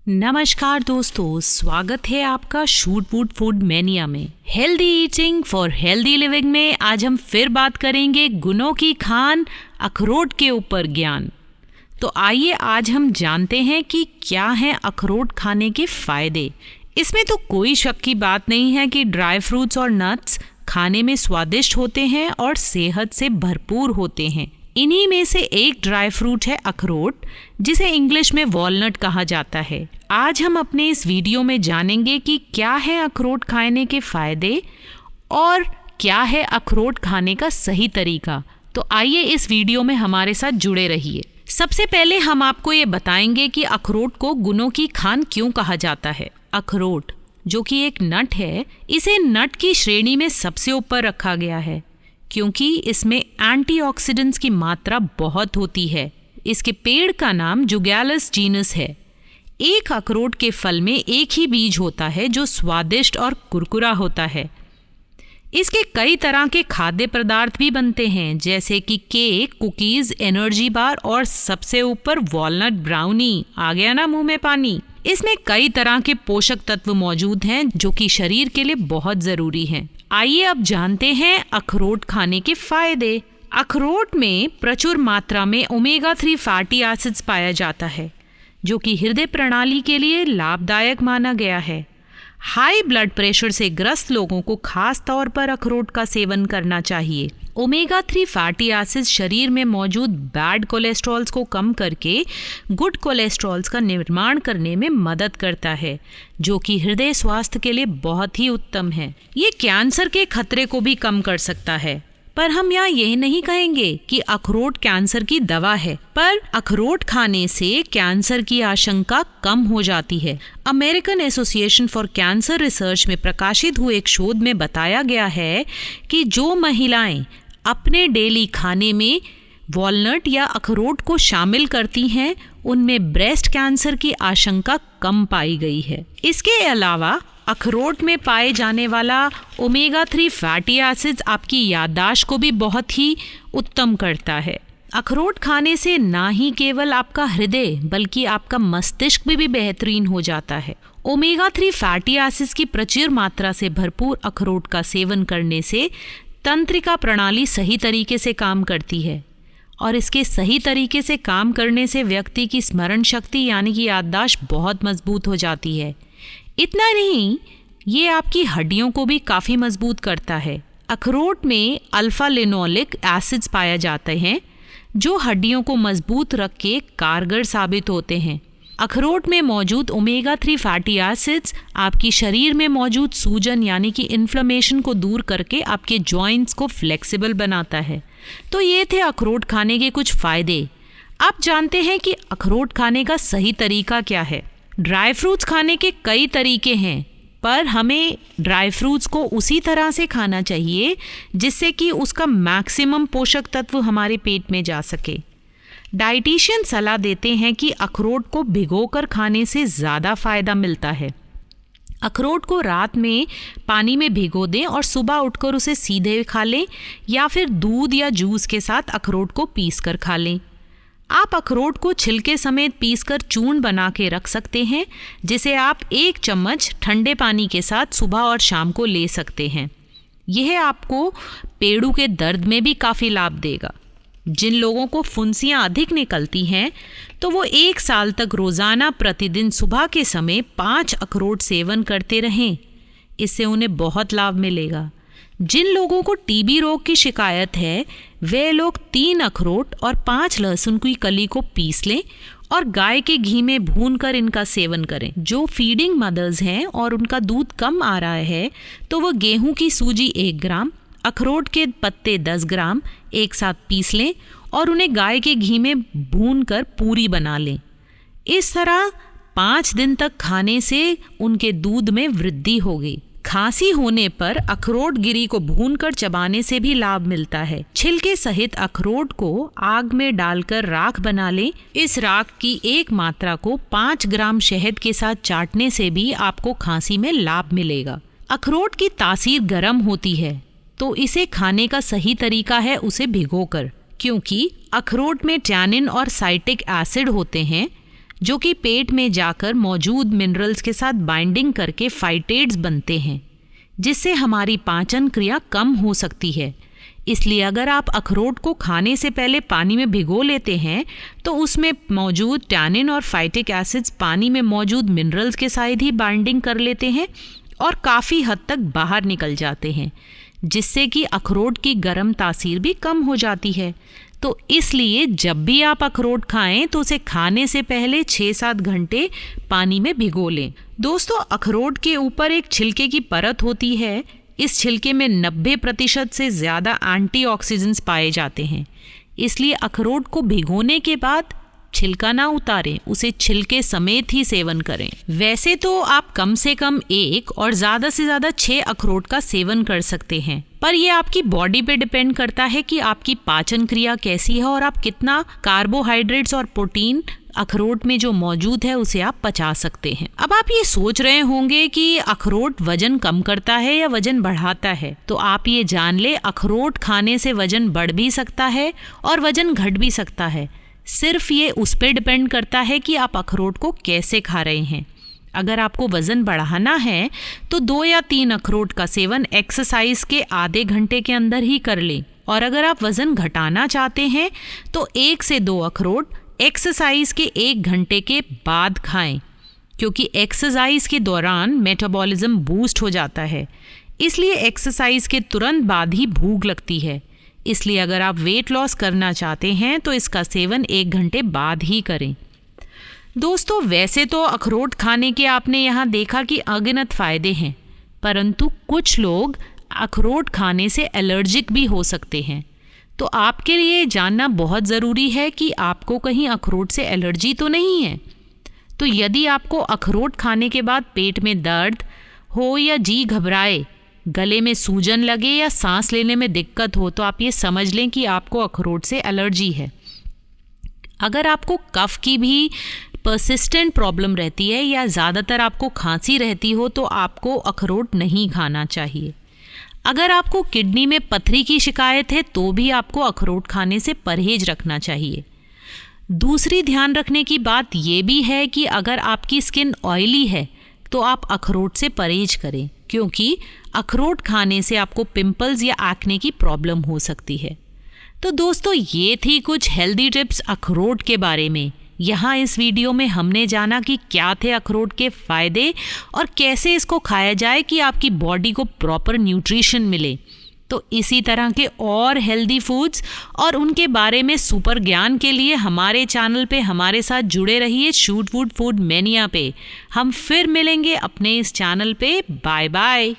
नमस्कार दोस्तों, स्वागत है आपका शूट वुड फूड मैनिया में। Healthy eating for healthy living में आज हम फिर बात करेंगे गुनों की खान अखरोट के ऊपर ज्ञान। तो आइए आज हम जानते हैं कि क्या है अखरोट खाने के फायदे। इसमें तो कोई शक की बात नहीं है कि ड्राई फ्रूट्स और नट्स खाने में स्वादिष्ट होते हैं और सेहत से भरपूर होते हैं। इन्हीं में से एक ड्राई फ्रूट है अखरोट, जिसे इंग्लिश में वॉलनट कहा जाता है। आज हम अपने इस वीडियो में जानेंगे कि क्या है अखरोट खाने के फायदे और क्या है अखरोट खाने का सही तरीका। तो आइए इस वीडियो में हमारे साथ जुड़े रहिए। सबसे पहले हम आपको ये बताएंगे कि अखरोट को गुनों की खान क्यों कहा जाता है। अखरोट जो कि एक नट है, इसे नट की श्रेणी में सबसे ऊपर रखा गया है क्योंकि इसमें एंटीऑक्सीडेंट्स की मात्रा बहुत होती है। इसके पेड़ का नाम जुगैलस जीनस है। एक अखरोट के फल में एक ही बीज होता है जो स्वादिष्ट और कुरकुरा होता है। इसके कई तरह के खाद्य पदार्थ भी बनते हैं, जैसे कि केक, कुकीज, एनर्जी बार और सबसे ऊपर वॉलनट ब्राउनी। आ गया ना मुंह में पानी। इसमें कई तरह के पोषक तत्व मौजूद हैं जो कि शरीर के लिए बहुत जरूरी हैं। आइए अब जानते हैं अखरोट खाने के फायदे। अखरोट में प्रचुर मात्रा में ओमेगा 3 फैटी एसिड्स पाया जाता है जो कि हृदय प्रणाली के लिए लाभदायक माना गया है। हाई ब्लड प्रेशर से ग्रस्त लोगों को खास तौर पर अखरोट का सेवन करना चाहिए। ओमेगा 3 फैटी एसिड्स शरीर में मौजूद बैड कोलेस्ट्रॉल्स को कम करके गुड कोलेस्ट्रॉल्स का निर्माण करने में मदद करता है, जो कि हृदय स्वास्थ्य के लिए बहुत ही उत्तम है। ये कैंसर के खतरे को भी कम कर सकता है। पर हम यहाँ यह नहीं कहेंगे कि अखरोट कैंसर की दवा है, पर अखरोट खाने से कैंसर की आशंका कम हो जाती है। American association for cancer research में प्रकाशित हुए एक शोध में बताया गया है कि जो महिलाएं अपने डेली खाने में वॉलनट या अखरोट को शामिल करती हैं, उनमें ब्रेस्ट कैंसर की आशंका कम पाई गई है। इसके अलावा अखरोट में पाए जाने वाला ओमेगा 3 फैटी एसिड्स आपकी याददाश्त को भी बहुत ही उत्तम करता है। अखरोट खाने से ना ही केवल आपका हृदय बल्कि आपका मस्तिष्क भी बेहतरीन हो जाता है। ओमेगा 3 फैटी एसिड्स की प्रचुर मात्रा से भरपूर अखरोट का सेवन करने से तंत्रिका प्रणाली सही तरीके से काम करती है और इसके सही तरीके से काम करने से व्यक्ति की स्मरण शक्ति यानी कि याददाश्त बहुत मजबूत हो जाती है। इतना नहीं, ये आपकी हड्डियों को भी काफ़ी मजबूत करता है। अखरोट में अल्फा लिनोलिक एसिड्स पाए जाते हैं जो हड्डियों को मजबूत रख के कारगर साबित होते हैं। अखरोट में मौजूद ओमेगा 3 फैटी एसिड्स आपकी शरीर में मौजूद सूजन यानी कि इन्फ्लेमेशन को दूर करके आपके जॉइंट्स को फ्लेक्सिबल बनाता है। तो ये थे अखरोट खाने के कुछ फ़ायदे। अब जानते हैं कि अखरोट खाने का सही तरीका क्या है। ड्राई फ्रूट्स खाने के कई तरीके हैं, पर हमें ड्राई फ्रूट्स को उसी तरह से खाना चाहिए जिससे कि उसका मैक्सिमम पोषक तत्व हमारे पेट में जा सके। डाइटिशियन सलाह देते हैं कि अखरोट को भिगोकर खाने से ज़्यादा फ़ायदा मिलता है। अखरोट को रात में पानी में भिगो दें और सुबह उठकर उसे सीधे खा लें या फिर दूध या जूस के साथ अखरोट को पीसकर खा लें। आप अखरोट को छिलके समेत पीसकर चूर्ण बना के रख सकते हैं, जिसे आप 1 चम्मच ठंडे पानी के साथ सुबह और शाम को ले सकते हैं। यह आपको पेड़ों के दर्द में भी काफ़ी लाभ देगा। जिन लोगों को फुंसियाँ अधिक निकलती हैं तो वो 1 साल तक रोज़ाना प्रतिदिन सुबह के समय 5 अखरोट सेवन करते रहें। इससे उन्हें बहुत लाभ मिलेगा। जिन लोगों को टीबी रोग की शिकायत है, वे लोग 3 अखरोट और 5 लहसुन की कली को पीस लें और गाय के घी में भूनकर इनका सेवन करें। जो फीडिंग मदर्स हैं और उनका दूध कम आ रहा है तो वो गेहूं की सूजी 1 ग्राम, अखरोट के पत्ते 10 ग्राम एक साथ पीस लें और उन्हें गाय के घी में भूनकर पूरी बना लें। इस तरह 5 दिन तक खाने से उनके दूध में वृद्धि होगी। खांसी होने पर अखरोट गिरी को भूनकर चबाने से भी लाभ मिलता है। छिलके सहित अखरोट को आग में डालकर राख बना लें। इस राख की एक मात्रा को 5 ग्राम शहद के साथ चाटने से भी आपको खांसी में लाभ मिलेगा। अखरोट की तासीर गर्म होती है तो इसे खाने का सही तरीका है उसे भिगोकर, क्योंकि अखरोट में टैनिन और साइट्रिक एसिड होते हैं जो कि पेट में जाकर मौजूद मिनरल्स के साथ बाइंडिंग करके फाइटेट्स बनते हैं, जिससे हमारी पाचन क्रिया कम हो सकती है। इसलिए अगर आप अखरोट को खाने से पहले पानी में भिगो लेते हैं तो उसमें मौजूद टैनिन और फाइटिक एसिड्स पानी में मौजूद मिनरल्स के साथ ही बाइंडिंग कर लेते हैं और काफ़ी हद तक बाहर निकल जाते हैं, जिससे कि अखरोट की गर्म तासीर भी कम हो जाती है। तो इसलिए जब भी आप अखरोट खाएं तो उसे खाने से पहले 6-7 घंटे पानी में भिगो लें। दोस्तों, अखरोट के ऊपर एक छिलके की परत होती है। इस छिलके में 90% से ज़्यादा एंटीऑक्सीडेंट्स पाए जाते हैं। इसलिए अखरोट को भिगोने के बाद छिलका ना उतारें, उसे छिलके समेत ही सेवन करें। वैसे तो आप कम से कम 1 और ज़्यादा से ज़्यादा 6 अखरोट का सेवन कर सकते हैं, पर यह आपकी बॉडी पे डिपेंड करता है कि आपकी पाचन क्रिया कैसी है और आप कितना कार्बोहाइड्रेट्स और प्रोटीन अखरोट में जो मौजूद है उसे आप पचा सकते हैं। अब आप ये सोच रहे होंगे कि अखरोट वजन कम करता है या वजन बढ़ाता है, तो आप ये जान ले अखरोट खाने से वजन बढ़ भी सकता है और वजन घट भी सकता है। सिर्फ ये उस पर डिपेंड करता है कि आप अखरोट को कैसे खा रहे हैं। अगर आपको वज़न बढ़ाना है तो 2 या 3 अखरोट का सेवन एक्सरसाइज के आधे घंटे के अंदर ही कर लें, और अगर आप वज़न घटाना चाहते हैं तो 1 से 2 अखरोट एक्सरसाइज के 1 घंटे के बाद खाएं, क्योंकि एक्सरसाइज के दौरान मेटाबॉलिज्म बूस्ट हो जाता है। इसलिए एक्सरसाइज के तुरंत बाद ही भूख लगती है। इसलिए अगर आप वेट लॉस करना चाहते हैं तो इसका सेवन 1 घंटे बाद ही करें। दोस्तों, वैसे तो अखरोट खाने के आपने यहाँ देखा कि अगिनत फ़ायदे हैं, परंतु कुछ लोग अखरोट खाने से एलर्जिक भी हो सकते हैं। तो आपके लिए जानना बहुत ज़रूरी है कि आपको कहीं अखरोट से एलर्जी तो नहीं है। तो यदि आपको अखरोट खाने के बाद पेट में दर्द हो या जी घबराए, गले में सूजन लगे या सांस लेने में दिक्कत हो, तो आप ये समझ लें कि आपको अखरोट से एलर्जी है। अगर आपको कफ की भी परसिस्टेंट प्रॉब्लम रहती है या ज़्यादातर आपको खांसी रहती हो तो आपको अखरोट नहीं खाना चाहिए। अगर आपको किडनी में पथरी की शिकायत है तो भी आपको अखरोट खाने से परहेज रखना चाहिए। दूसरी ध्यान रखने की बात ये भी है कि अगर आपकी स्किन ऑयली है तो आप अखरोट से परहेज करें, क्योंकि अखरोट खाने से आपको पिंपल्स या एक्ने की प्रॉब्लम हो सकती है। तो दोस्तों, ये थी कुछ हेल्दी टिप्स अखरोट के बारे में। यहाँ इस वीडियो में हमने जाना कि क्या थे अखरोट के फ़ायदे और कैसे इसको खाया जाए कि आपकी बॉडी को प्रॉपर न्यूट्रिशन मिले। तो इसी तरह के और हेल्दी फूड्स और उनके बारे में सुपर ज्ञान के लिए हमारे चैनल पे हमारे साथ जुड़े रहिए शूट फूड फूड मैनिया पे। हम फिर मिलेंगे अपने इस चैनल पे। Bye bye.